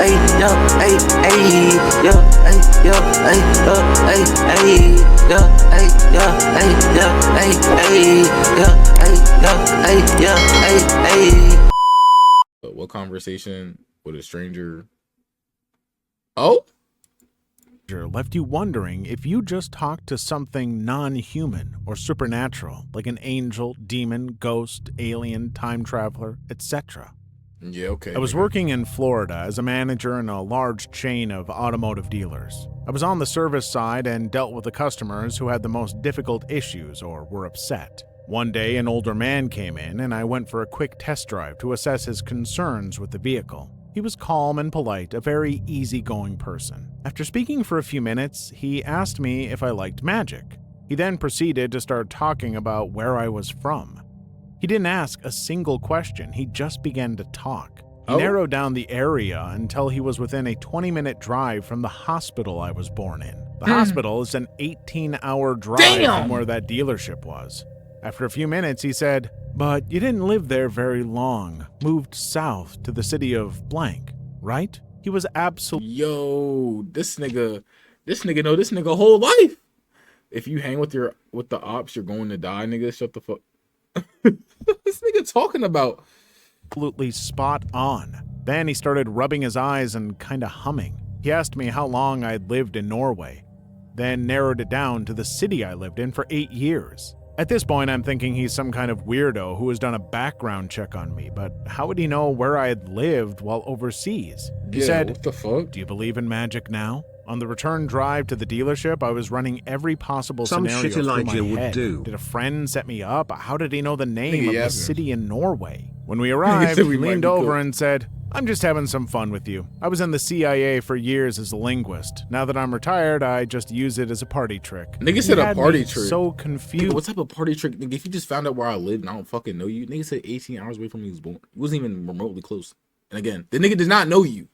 yo, ay, ay, yo, ay, yo, ay, yo, ay, ay, yo, ay, yo, ay, yo, ay, ay, yo, ay, yo, ay, yo, ay, ay. What conversation with a stranger? Oh? Left you wondering if you just talked to something non-human or supernatural, like an angel, demon, ghost, alien, time traveler, etc. Yeah, okay. I was working in Florida as a manager in a large chain of automotive dealers. I was on the service side and dealt with the customers who had the most difficult issues or were upset. One day, an older man came in and I went for a quick test drive to assess his concerns with the vehicle. He was calm and polite, a very easygoing person. After speaking for a few minutes, he asked me if I liked magic. He then proceeded to start talking about where I was from. He didn't ask a single question, he just began to talk. He narrowed down the area until he was within a 20-minute drive from the hospital I was born in. The hospital is an 18-hour drive from where that dealership was. After a few minutes, he said, "But you didn't live there very long. Moved south to the city of blank, right?" He was absolutely... Yo, this nigga know this nigga whole life. If you hang with the ops, you're going to die, nigga. Shut the fuck. This nigga talking about? Absolutely spot on. Then he started rubbing his eyes and kind of humming. He asked me how long I'd lived in Norway, then narrowed it down to the city I lived in for 8 years. At this point, I'm thinking he's some kind of weirdo who has done a background check on me, but how would he know where I had lived while overseas? He said, "What the fuck? Do you believe in magic now?" On the return drive to the dealership, I was running every possible scenario through my head. Did a friend set me up? How did he know the name of the city in Norway? When we arrived, he leaned over and said, "I'm just having some fun with you. I was in the CIA for years as a linguist. Now that I'm retired, I just use it as a party trick." Nigga said a party trick. So confused. Nigga, what type of party trick? Nigga, if you just found out where I lived and I don't fucking know you. Nigga said 18 hours away from me he was born. He wasn't even remotely close. And again, the nigga did not know you.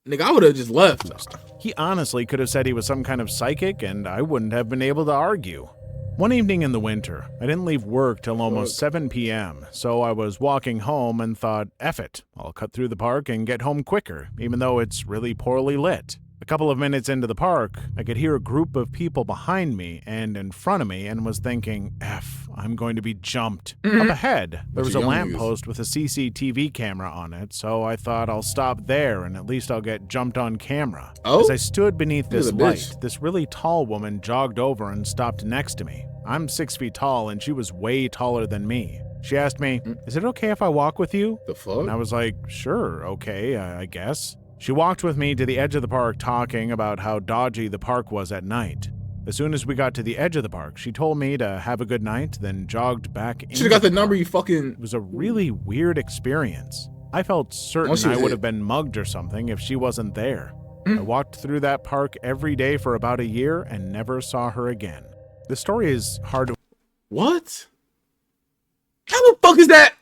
Nigga, I would have just left. He honestly could have said he was some kind of psychic and I wouldn't have been able to argue. One evening in the winter, I didn't leave work till almost 7 p.m., so I was walking home and thought, F it, I'll cut through the park and get home quicker, even though it's really poorly lit. A couple of minutes into the park, I could hear a group of people behind me and in front of me and was thinking, F, I'm going to be jumped. Up ahead, there was a lamppost with a CCTV camera on it, so I thought I'll stop there and at least I'll get jumped on camera. As I stood beneath this light, this really tall woman jogged over and stopped next to me. I'm 6 feet tall and she was way taller than me. She asked me, "Is it okay if I walk with you?" The fuck? And I was like, sure, okay, I guess. She walked with me to the edge of the park talking about how dodgy the park was at night. As soon as we got to the edge of the park, she told me to have a good night, then jogged back in. Should've got the number, you fucking... It was a really weird experience. I felt certain I would have been mugged or something if she wasn't there. I walked through that park every day for about a year and never saw her again. The story is hard to... What? How the fuck is that?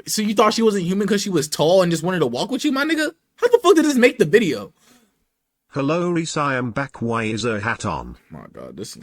So you thought she wasn't human because she was tall and just wanted to walk with you, my nigga? How the fuck did this make the video? Hello Reese, I am back. Why is her hat on? My god, this...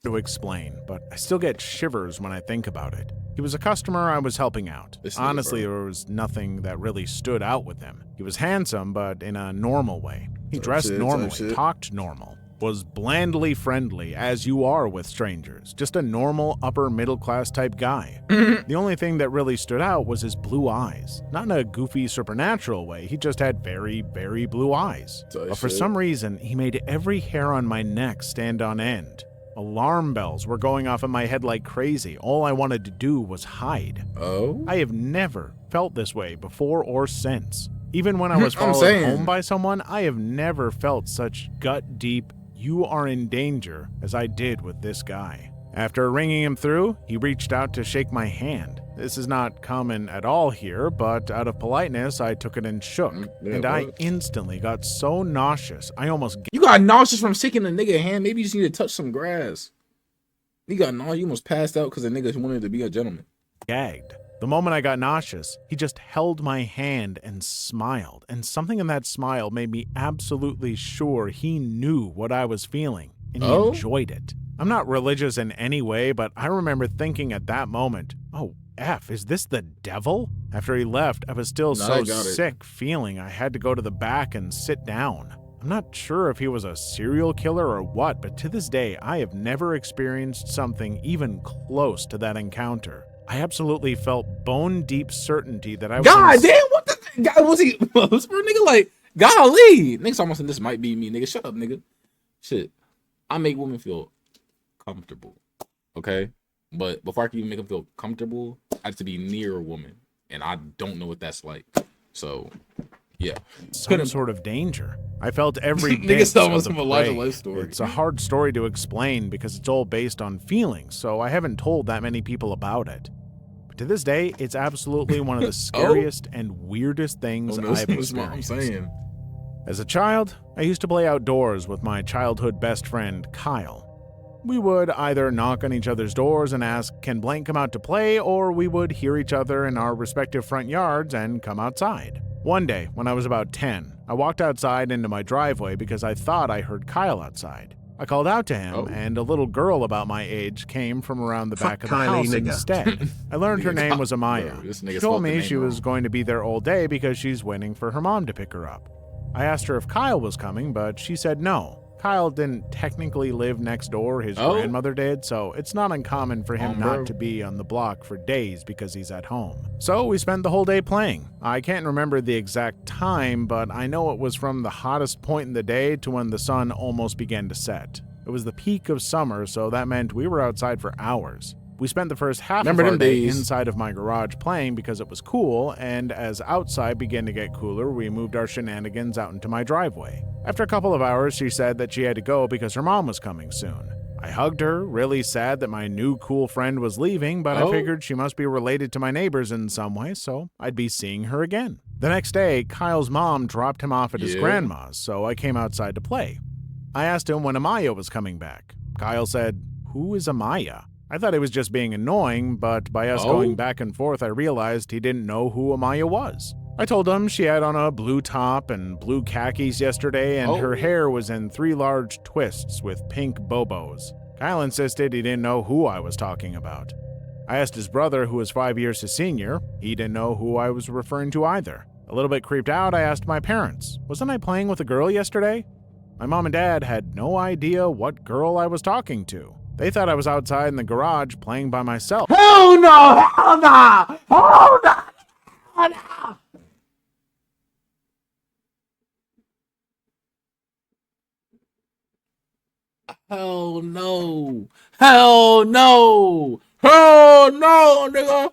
To explain, but I still get shivers when I think about it. He was a customer I was helping out. Honestly, there was nothing that really stood out with him. He was handsome, but in a normal way. He dressed normally, talked normal, was blandly friendly, as you are with strangers. Just a normal upper middle class type guy. The only thing that really stood out was his blue eyes. Not in a goofy supernatural way, he just had very, very blue eyes. But for some reason, he made every hair on my neck stand on end. Alarm bells were going off in my head like crazy. All I wanted to do was hide. I have never felt this way before or since. Even when I was followed home by someone, I have never felt such gut-deep, you are in danger, as I did with this guy. After ringing him through, he reached out to shake my hand. This is not common at all here, but out of politeness, I took it and shook. And I instantly got so nauseous, I almost... You got nauseous from shaking a nigga hand? Maybe you just need to touch some grass. You got nauseous, you almost passed out because the nigga wanted to be a gentleman. Gagged. The moment I got nauseous, he just held my hand and smiled, and something in that smile made me absolutely sure he knew what I was feeling, and he enjoyed it. I'm not religious in any way, but I remember thinking at that moment, oh, F? Is this the devil? After he left, I was still so sick feeling I had to go to the back and sit down. I'm not sure if he was a serial killer or what, but to this day, I have never experienced something even close to that encounter. I absolutely felt bone-deep certainty that I was... God damn, what the... God, was he... Was for a nigga like... Golly! Niggas almost saying this might be me, nigga. Shut up, nigga. Shit. I make women feel comfortable, okay? But before I can even make them feel comfortable, I have to be near a woman. And I don't know what that's like. So... yeah. Some sort of danger. I felt every bit of the life story. It's a hard story to explain because it's all based on feelings, so I haven't told that many people about it. But to this day, it's absolutely one of the scariest and weirdest things I've experienced. As a child, I used to play outdoors with my childhood best friend, Kyle. We would either knock on each other's doors and ask, "Can blank come out to play?" or we would hear each other in our respective front yards and come outside. One day, when I was about 10, I walked outside into my driveway because I thought I heard Kyle outside. I called out to him, and a little girl about my age came from around the back of the house instead. I learned her name was Amaya. She told me she was going to be there all day because she's waiting for her mom to pick her up. I asked her if Kyle was coming, but she said no. Kyle didn't technically live next door, his grandmother did, so it's not uncommon for him not to be on the block for days because he's at home. So we spent the whole day playing. I can't remember the exact time, but I know it was from the hottest point in the day to when the sun almost began to set. It was the peak of summer, so that meant we were outside for hours. We spent the first half of our day inside of my garage playing because it was cool, and as outside began to get cooler, we moved our shenanigans out into my driveway. After a couple of hours, she said that she had to go because her mom was coming soon. I hugged her, really sad that my new cool friend was leaving, but I figured she must be related to my neighbors in some way, so I'd be seeing her again. The next day, Kyle's mom dropped him off at his grandma's, so I came outside to play. I asked him when Amaya was coming back. Kyle said, "Who is Amaya?" I thought he was just being annoying, but by us going back and forth, I realized he didn't know who Amaya was. I told him she had on a blue top and blue khakis yesterday, and her hair was in 3 large twists with pink bobos. Kyle insisted he didn't know who I was talking about. I asked his brother, who was 5 years his senior. He didn't know who I was referring to either. A little bit creeped out, I asked my parents, "Wasn't I playing with a girl yesterday?" My mom and dad had no idea what girl I was talking to. They thought I was outside in the garage playing by myself. Hell no! Hell no! Hell no! Hell no! Hell no! Hell no! Hell no, nigga!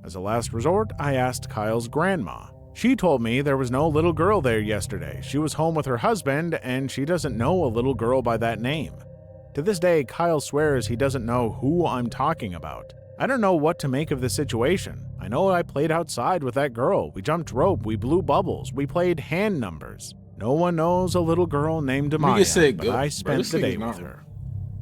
As a last resort, I asked Kyle's grandma. She told me there was no little girl there yesterday. She was home with her husband, and she doesn't know a little girl by that name. To this day, Kyle swears he doesn't know who I'm talking about. I don't know what to make of this situation. I know I played outside with that girl. We jumped rope, we blew bubbles, we played hand numbers. No one knows a little girl named Amaya, but I spent the day with her.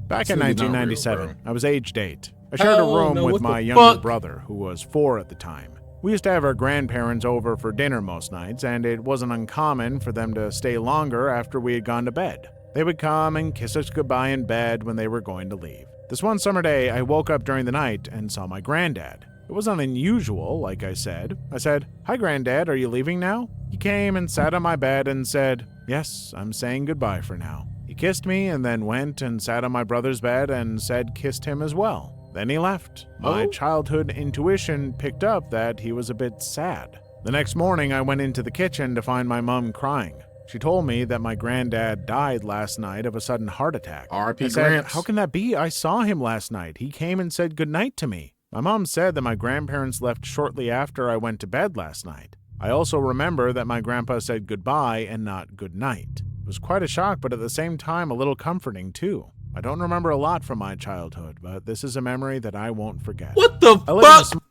Back in 1997, I was aged 8. I shared a room with my younger brother, who was 4 at the time. We used to have our grandparents over for dinner most nights, and it wasn't uncommon for them to stay longer after we had gone to bed. They would come and kiss us goodbye in bed when they were going to leave. This one summer day, I woke up during the night and saw my granddad. It wasn't unusual, like I said. I said, "Hi, Granddad, are you leaving now?" He came and sat on my bed and said, "Yes, I'm saying goodbye for now." He kissed me and then went and sat on my brother's bed and said kissed him as well. Then he left. My childhood intuition picked up that he was a bit sad. The next morning, I went into the kitchen to find my mom crying. She told me that my granddad died last night of a sudden heart attack. R.I.P. I said, Gramps. "How can that be? I saw him last night. He came and said goodnight to me." My mom said that my grandparents left shortly after I went to bed last night. I also remember that my grandpa said goodbye and not goodnight. It was quite a shock, but at the same time a little comforting too. I don't remember a lot from my childhood, but this is a memory that I won't forget. What the fuck?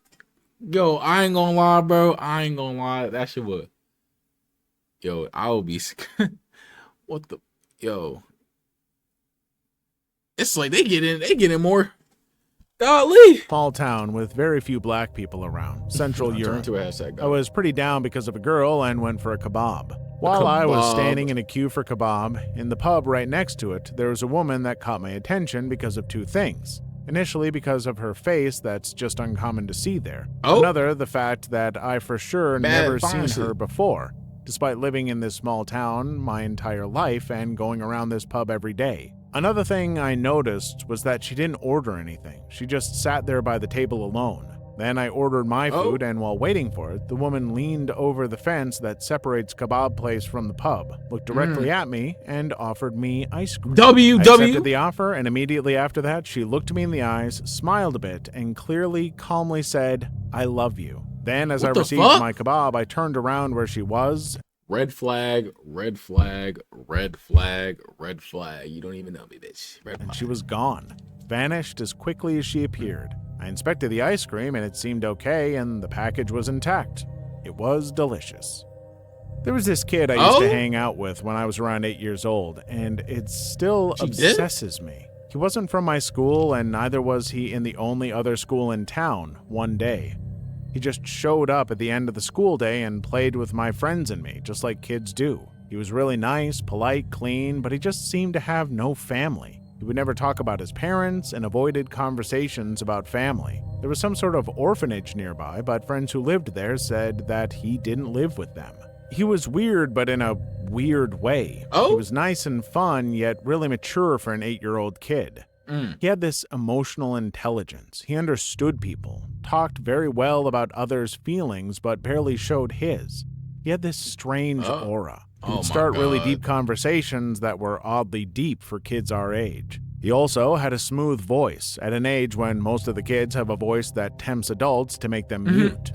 Yo, I ain't gonna lie, bro. I ain't gonna lie. That shit would. Yo, I would be. What the. Yo. It's like they get in more. Golly. Small town with very few black people around. Central Europe. I I was pretty down because of a girl and went for a kebab. While I was standing in a queue for kebab, in the pub right next to it, there was a woman that caught my attention because of 2 things. Initially because of her face that's just uncommon to see there. Oh. Another, the fact that I for sure Bad never seen pharmacy. her before, despite living in this small town my entire life and going around this pub every day. Another thing I noticed was that she didn't order anything. She just sat there by the table alone. Then I ordered my food, and while waiting for it, the woman leaned over the fence that separates kebab place from the pub, looked directly at me, and offered me ice cream. I accepted the offer, and immediately after that, she looked me in the eyes, smiled a bit, and clearly, calmly said, "I love you." Then, as I received my kebab, I turned around where she was. Red flag, red flag, red flag, red flag. You don't even know me, bitch. Red And flag. she was gone, vanished as quickly as she appeared. I inspected the ice cream and it seemed okay, and the package was intact. It was delicious. There was this kid I used to hang out with when I was around 8 years old, and it still obsesses me. He wasn't from my school, and neither was he in the only other school in town one day. He just showed up at the end of the school day and played with my friends and me, just like kids do. He was really nice, polite, clean, but he just seemed to have no family. He would never talk about his parents and avoided conversations about family. There was some sort of orphanage nearby, but friends who lived there said that he didn't live with them. He was weird, but in a weird way. He was nice and fun, yet really mature for an 8-year-old kid. He had this emotional intelligence. He understood people, talked very well about others' feelings, but barely showed his. He had this strange aura. He would start really deep conversations that were oddly deep for kids our age. He also had a smooth voice, at an age when most of the kids have a voice that tempts adults to make them mute.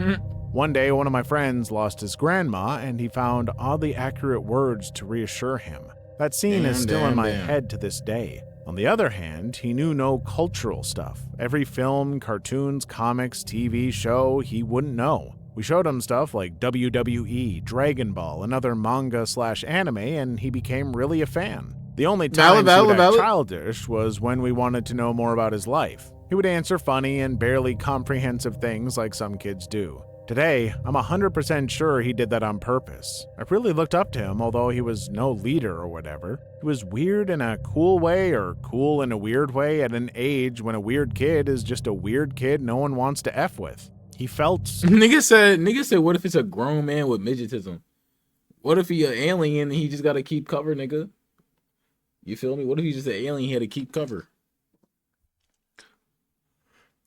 One day, one of my friends lost his grandma, and he found oddly accurate words to reassure him. That scene is still in my head to this day. On the other hand, he knew no cultural stuff. Every film, cartoons, comics, TV show, he wouldn't know. We showed him stuff like WWE, Dragon Ball, and other manga/anime, and he became really a fan. The only time he would act childish was when we wanted to know more about his life. He would answer funny and barely comprehensive things like some kids do. Today, I'm 100% sure he did that on purpose. I really looked up to him, although he was no leader or whatever. He was weird in a cool way or cool in a weird way at an age when a weird kid is just a weird kid no one wants to F with. He felt... Nigga said, what if it's a grown man with midgetism? What if he an alien and he just got to keep cover, nigga? You feel me? What if he's just an alien he had to keep cover?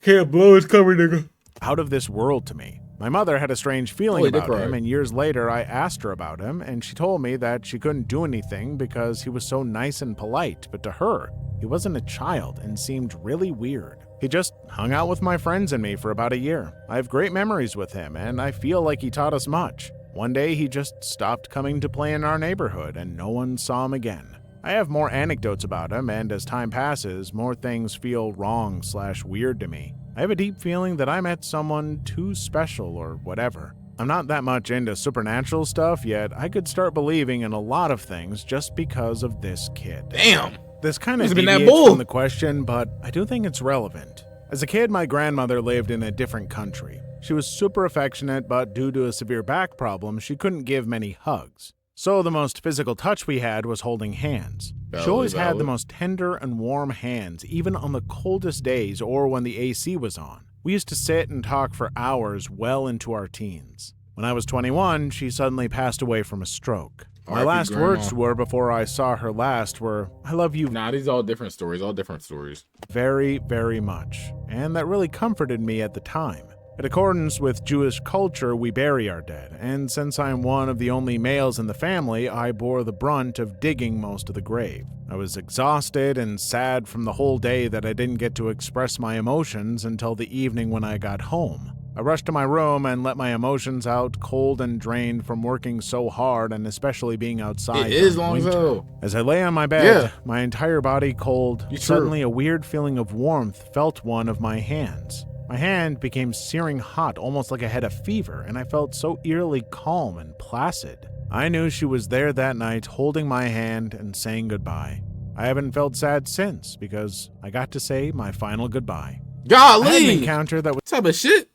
Can't blow his cover, nigga. Out of this world to me. My mother had a strange feeling about him, and years later I asked her about him, and she told me that she couldn't do anything because he was so nice and polite, but to her, he wasn't a child and seemed really weird. He just hung out with my friends and me for about a year. I have great memories with him, and I feel like he taught us much. One day he just stopped coming to play in our neighborhood, and no one saw him again. I have more anecdotes about him, and as time passes, more things feel wrong/weird to me. I have a deep feeling that I met someone too special or whatever. I'm not that much into supernatural stuff, yet I could start believing in a lot of things just because of this kid. Damn! This kind of deviates from the question, but I do think it's relevant. As a kid, my grandmother lived in a different country. She was super affectionate, but due to a severe back problem, she couldn't give many hugs. So the most physical touch we had was holding hands. She always had the most tender and warm hands, even on the coldest days or when the AC was on. We used to sit and talk for hours well into our teens. When I was 21, she suddenly passed away from a stroke. My last words to her before I saw her last were, "I love you." Nah, these are all different stories, Very, very much. And that really comforted me at the time. In accordance with Jewish culture, we bury our dead, and since I'm one of the only males in the family, I bore the brunt of digging most of the grave. I was exhausted and sad from the whole day that I didn't get to express my emotions until the evening when I got home. I rushed to my room and let my emotions out, cold and drained from working so hard and especially being outside. It is long as hell. As I lay on my bed, my entire body cold, suddenly a weird feeling of warmth felt one of my hands. My hand became searing hot, almost like I had a fever, and I felt so eerily calm and placid. I knew she was there that night, holding my hand and saying goodbye. I haven't felt sad since, because I got to say my final goodbye. Golly! I had an encounter that was... What type of shit?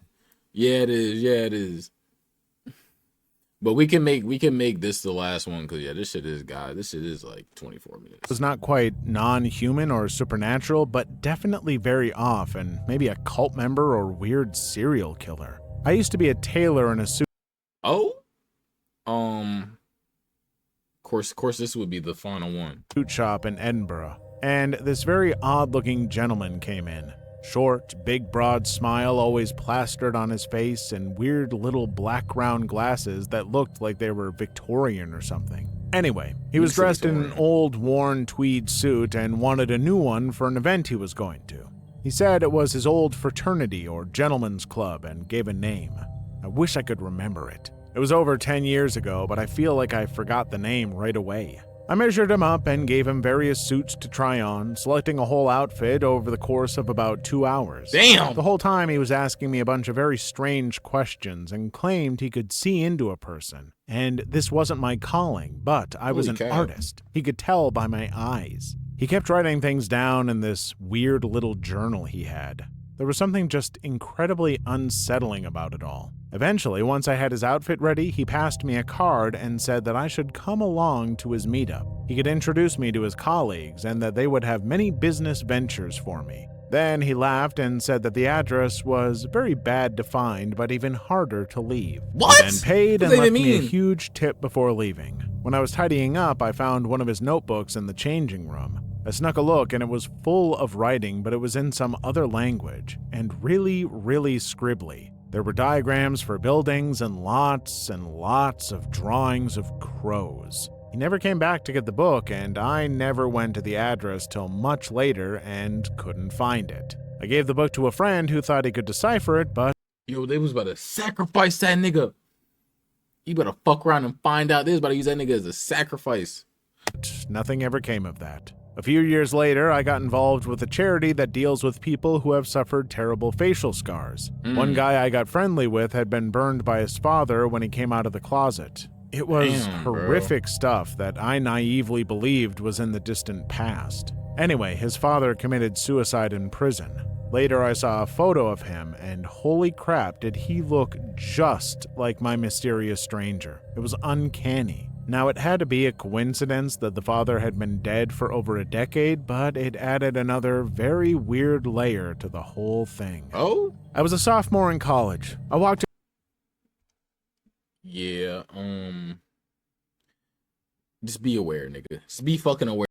Yeah, it is. But we can make this the last one because yeah, this shit is like 24 minutes. Was not quite non-human or supernatural, but definitely very off and maybe a cult member or weird serial killer. I used to be a tailor in a suit. Oh, of course, this would be the final one. Suit shop in Edinburgh, and this very odd-looking gentleman came in. Short, big, broad smile always plastered on his face, and weird little black round glasses that looked like they were Victorian or something. Anyway, he was dressed in an old, worn tweed suit and wanted a new one for an event he was going to. He said it was his old fraternity or gentleman's club and gave a name. I wish I could remember it. It was over 10 years ago, but I feel like I forgot the name right away. I measured him up and gave him various suits to try on, selecting a whole outfit over the course of about 2 hours. Damn! The whole time he was asking me a bunch of very strange questions and claimed he could see into a person. And this wasn't my calling, but I was an artist. He could tell by my eyes. He kept writing things down in this weird little journal he had. There was something just incredibly unsettling about it all. Eventually, once I had his outfit ready, he passed me a card and said that I should come along to his meetup. He could introduce me to his colleagues and that they would have many business ventures for me. Then he laughed and said that the address was very bad to find, but even harder to leave. What? He then paid and left me a huge tip before leaving. When I was tidying up, I found one of his notebooks in the changing room. I snuck a look and it was full of writing, but it was in some other language, and really, really scribbly. There were diagrams for buildings and lots of drawings of crows. He never came back to get the book, and I never went to the address till much later and couldn't find it. I gave the book to a friend who thought he could decipher it, but... Yo, they was about to sacrifice that nigga. You better fuck around and find out. They was about to use that nigga as a sacrifice. Nothing ever came of that. A few years later, I got involved with a charity that deals with people who have suffered terrible facial scars. One guy I got friendly with had been burned by his father when he came out of the closet. It was horrific stuff that I naively believed was in the distant past. Anyway, his father committed suicide in prison. Later, I saw a photo of him, and holy crap, did he look just like my mysterious stranger. It was uncanny. Now, it had to be a coincidence that the father had been dead for over a decade, but it added another very weird layer to the whole thing. Oh? I was a sophomore in college. I walked... Yeah, just be aware, nigga. Just be fucking aware.